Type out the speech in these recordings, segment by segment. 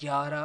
11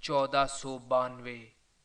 1492,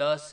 10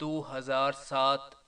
2007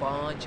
5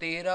13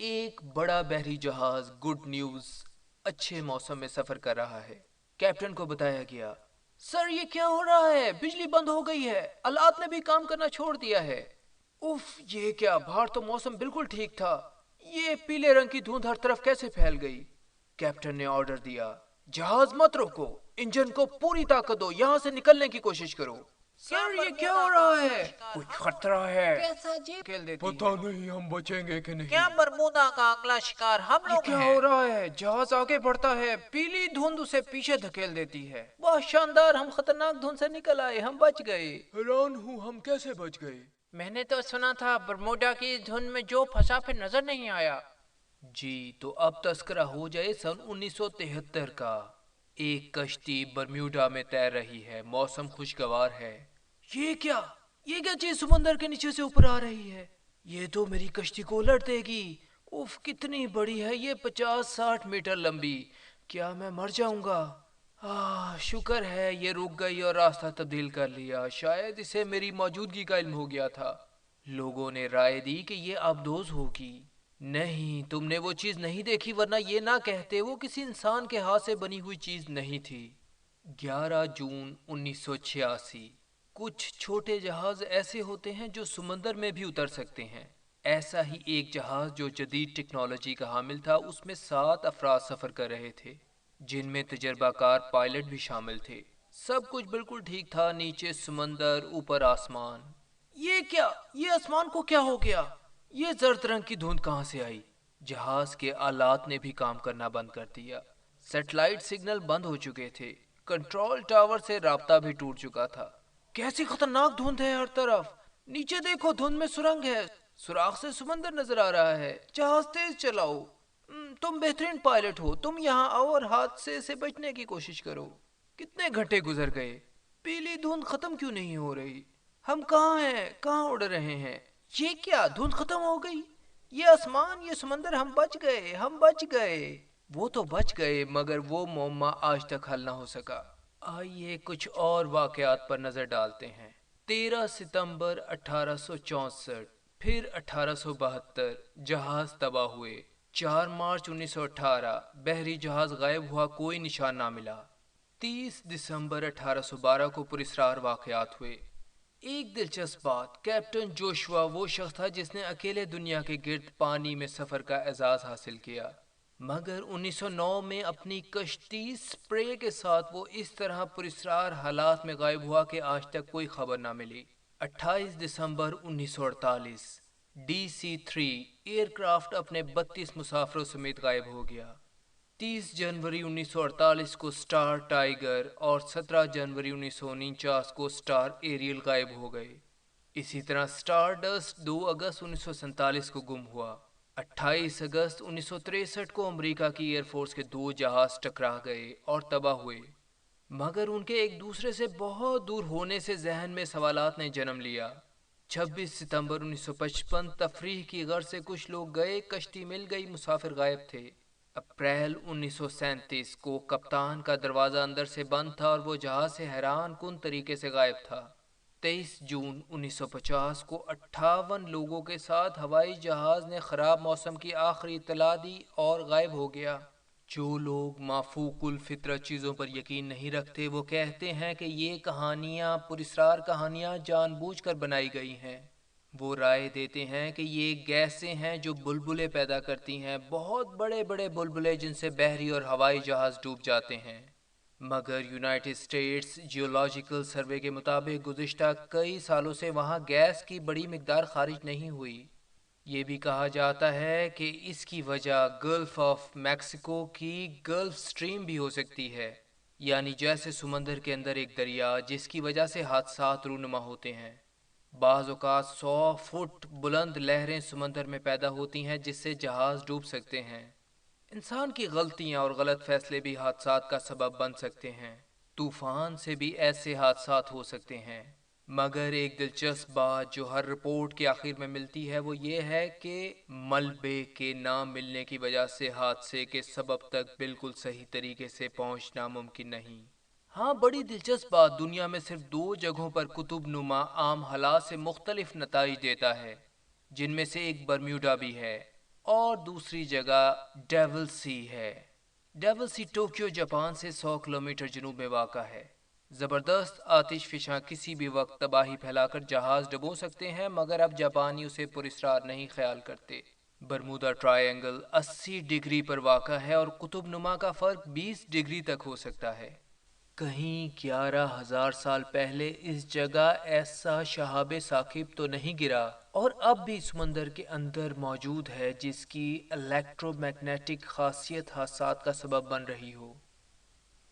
ایک بڑا بحری جہاز گڈ نیوز اچھے موسم میں سفر کر رہا ہے۔ کیپٹن کو بتایا گیا، سر یہ کیا ہو رہا ہے؟ بجلی بند ہو گئی ہے، آلات نے بھی کام کرنا چھوڑ دیا ہے۔ اف، یہ کیا؟ باہر تو موسم بالکل ٹھیک تھا، یہ پیلے رنگ کی دھند ہر طرف کیسے پھیل گئی؟ کیپٹن نے آرڈر دیا، جہاز مت روکو، انجن کو پوری طاقت دو، یہاں سے نکلنے کی کوشش کرو۔ سر یہ کیا ہو رہا ہے؟ کچھ خطرہ ہے، کیسا جی؟ کھیل دیتی پتہ ہے۔ نہیں ہم بچیں گے کہ نہیں۔ کیا برمودا کا اگلا شکار ہم یہ لوگ کیا ہیں؟ ہو رہا ہے؟ جہاز آگے بڑھتا ہے، پیلی دھند اسے پیچھے دھکیل دیتی ہے۔ بہت شاندار، ہم خطرناک دھند سے نکل آئے، ہم بچ گئے۔ حیران ہوں ہم کیسے بچ گئے۔ میں نے تو سنا تھا برمودا کی دھن میں جو پھنسا پھر نظر نہیں آیا۔ جی تو اب تذکرہ ہو جائے سن 1973 کا۔ ایک کشتی برمیوڈا میں تیر رہی ہے، موسم خوشگوار ہے۔ یہ کیا چیز سمندر کے نیچے سے اوپر آ رہی ہے؟ یہ تو میری کشتی کو الٹ دے گی۔ اف، کتنی بڑی ہے یہ، 50-60 میٹر لمبی۔ کیا میں مر جاؤں گا؟ شکر ہے یہ رک گئی اور راستہ تبدیل کر لیا، شاید اسے میری موجودگی کا علم ہو گیا تھا۔ لوگوں نے رائے دی کہ یہ آبدوز ہوگی۔ نہیں، تم نے وہ چیز نہیں دیکھی، ورنہ یہ نہ کہتے وہ کسی انسان کے ہاتھ سے بنی ہوئی چیز نہیں تھی۔ 11 جون 1986۔ کچھ چھوٹے جہاز ایسے ہوتے ہیں جو سمندر میں بھی اتر سکتے ہیں۔ ایسا ہی ایک جہاز جو جدید ٹیکنالوجی کا حامل تھا، اس میں 7 افراد سفر کر رہے تھے، جن میں تجربہ کار پائلٹ بھی شامل تھے۔ سب کچھ بالکل ٹھیک تھا، نیچے سمندر، اوپر آسمان۔ یہ کیا؟ یہ آسمان کو کیا ہو گیا؟ یہ زرد رنگ کی دھند کہاں سے آئی؟ جہاز کے آلات نے بھی کام کرنا بند کر دیا، سیٹلائٹ سگنل بند ہو چکے تھے، کنٹرول ٹاور سے رابطہ بھی ٹوٹ چکا تھا۔ کیسی خطرناک دھند ہے ہر طرف، نیچے دیکھو دھند میں سرنگ ہے، سوراخ سے سمندر نظر آ رہا ہے۔ جہاز تیز چلاؤ، تم بہترین پائلٹ ہو، تم یہاں آؤ اور حادثے سے بچنے کی کوشش کرو۔ کتنے گھنٹے گزر گئے، پیلی دھند ختم کیوں نہیں ہو رہی؟ ہم کہاں ہیں؟ کہاں اڑ رہے ہیں؟ یہ کیا؟ دھند ختم ہو گئی؟ یہ آسمان، یہ سمندر، ہم بچ گئے، ہم بچ گئے۔ وہ تو بچ گئے، مگر وہ معمہ آج تک حل نہ ہو سکا۔ آئیے کچھ اور واقعات پر نظر ڈالتے ہیں۔ 13 ستمبر 1864، پھر 1872 جہاز تباہ ہوئے۔ 4 مارچ 1918 بحری جہاز غائب ہوا، کوئی نشان نہ ملا۔ 30 دسمبر 1812 کو پراسرار واقعات ہوئے۔ ایک دلچسپ بات، کیپٹن جوشوا وہ شخص تھا جس نے اکیلے دنیا کے گرد پانی میں سفر کا اعزاز حاصل کیا، مگر 1909 میں اپنی کشتی سپرے کے ساتھ وہ اس طرح پراسرار حالات میں غائب ہوا کہ آج تک کوئی خبر نہ ملی۔ 28 دسمبر 1948 DC-3 ایئر کرافٹ اپنے 32 مسافروں سمیت غائب ہو گیا۔ 30 جنوری 1948 کو سٹار ٹائیگر اور 17 جنوری 1949 کو سٹار ایریل غائب ہو گئے۔ اسی طرح سٹار ڈسٹ 2 اگست 1947 کو گم ہوا۔ 28 اگست 1963 کو امریکہ کی ایئر فورس کے 2 جہاز ٹکرا گئے اور تباہ ہوئے، مگر ان کے ایک دوسرے سے بہت دور ہونے سے ذہن میں سوالات نے جنم لیا۔ 26 ستمبر 1955 تفریح کی غرض سے کچھ لوگ گئے، کشتی مل گئی، مسافر غائب تھے۔ اپریل 1937 کو کپتان کا دروازہ اندر سے بند تھا اور وہ جہاز سے حیران کن طریقے سے غائب تھا۔ 23 جون 1950 کو 58 لوگوں کے ساتھ ہوائی جہاز نے خراب موسم کی آخری اطلاع دی اور غائب ہو گیا۔ جو لوگ مافوق الفطرت چیزوں پر یقین نہیں رکھتے، وہ کہتے ہیں کہ یہ کہانیاں، پراسرار کہانیاں جان بوجھ کر بنائی گئی ہیں۔ وہ رائے دیتے ہیں کہ یہ گیسیں ہیں جو بلبلے پیدا کرتی ہیں، بہت بڑے بڑے بلبلے جن سے بحری اور ہوائی جہاز ڈوب جاتے ہیں۔ مگر یونائٹڈ اسٹیٹس جیولوجیکل سروے کے مطابق گزشتہ کئی سالوں سے وہاں گیس کی بڑی مقدار خارج نہیں ہوئی۔ یہ بھی کہا جاتا ہے کہ اس کی وجہ گلف آف میکسیکو کی گلف سٹریم بھی ہو سکتی ہے، یعنی جیسے سمندر کے اندر ایک دریا، جس کی وجہ سے حادثات رونما ہوتے ہیں۔ بعض اوقات 100 فٹ بلند لہریں سمندر میں پیدا ہوتی ہیں جس سے جہاز ڈوب سکتے ہیں۔ انسان کی غلطیاں اور غلط فیصلے بھی حادثات کا سبب بن سکتے ہیں۔ طوفان سے بھی ایسے حادثات ہو سکتے ہیں۔ مگر ایک دلچسپ بات جو ہر رپورٹ کے آخر میں ملتی ہے وہ یہ ہے کہ ملبے کے نہ ملنے کی وجہ سے حادثے کے سبب تک بالکل صحیح طریقے سے پہنچنا ممکن نہیں۔ ہاں، بڑی دلچسپ بات، دنیا میں صرف 2 جگہوں پر قطب نما عام حالات سے مختلف نتائج دیتا ہے، جن میں سے ایک برمیوڈا بھی ہے، اور دوسری جگہ ڈیول سی ہے۔ ڈیول سی ٹوکیو جاپان سے 100 کلومیٹر جنوب میں واقع ہے۔ زبردست آتش فشاں کسی بھی وقت تباہی پھیلا کر جہاز ڈبو سکتے ہیں، مگر اب جاپانی اسے پراسرار نہیں خیال کرتے۔ برمودا ٹرائی اینگل 80 ڈگری پر واقع ہے اور قطب نما کا فرق 20 ڈگری تک ہو سکتا ہے۔ کہیں 11,000 سال پہلے اس جگہ ایسا شہاب ثاقب تو نہیں گرا اور اب بھی سمندر کے اندر موجود ہے، جس کی الیکٹرو میگنیٹک خاصیت حادثات کا سبب بن رہی ہو۔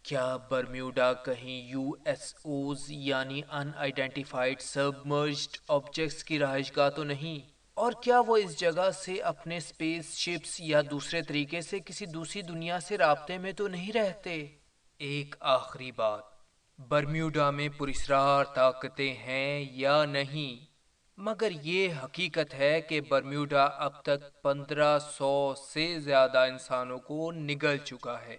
کیا برمیوڈا کہیں یو ایس اوز یعنی ان آئیڈینٹیفائڈ سبمرجڈ آبجیکٹس کی رہائش گاہ تو نہیں؟ اور کیا وہ اس جگہ سے اپنے اسپیس شپس یا دوسرے طریقے سے کسی دوسری دنیا سے رابطے میں تو نہیں رہتے؟ ایک آخری بات، برمیوڈا میں پراسرار طاقتیں ہیں یا نہیں؟ مگر یہ حقیقت ہے کہ برمیوڈا اب تک 1500 سے زیادہ انسانوں کو نگل چکا ہے۔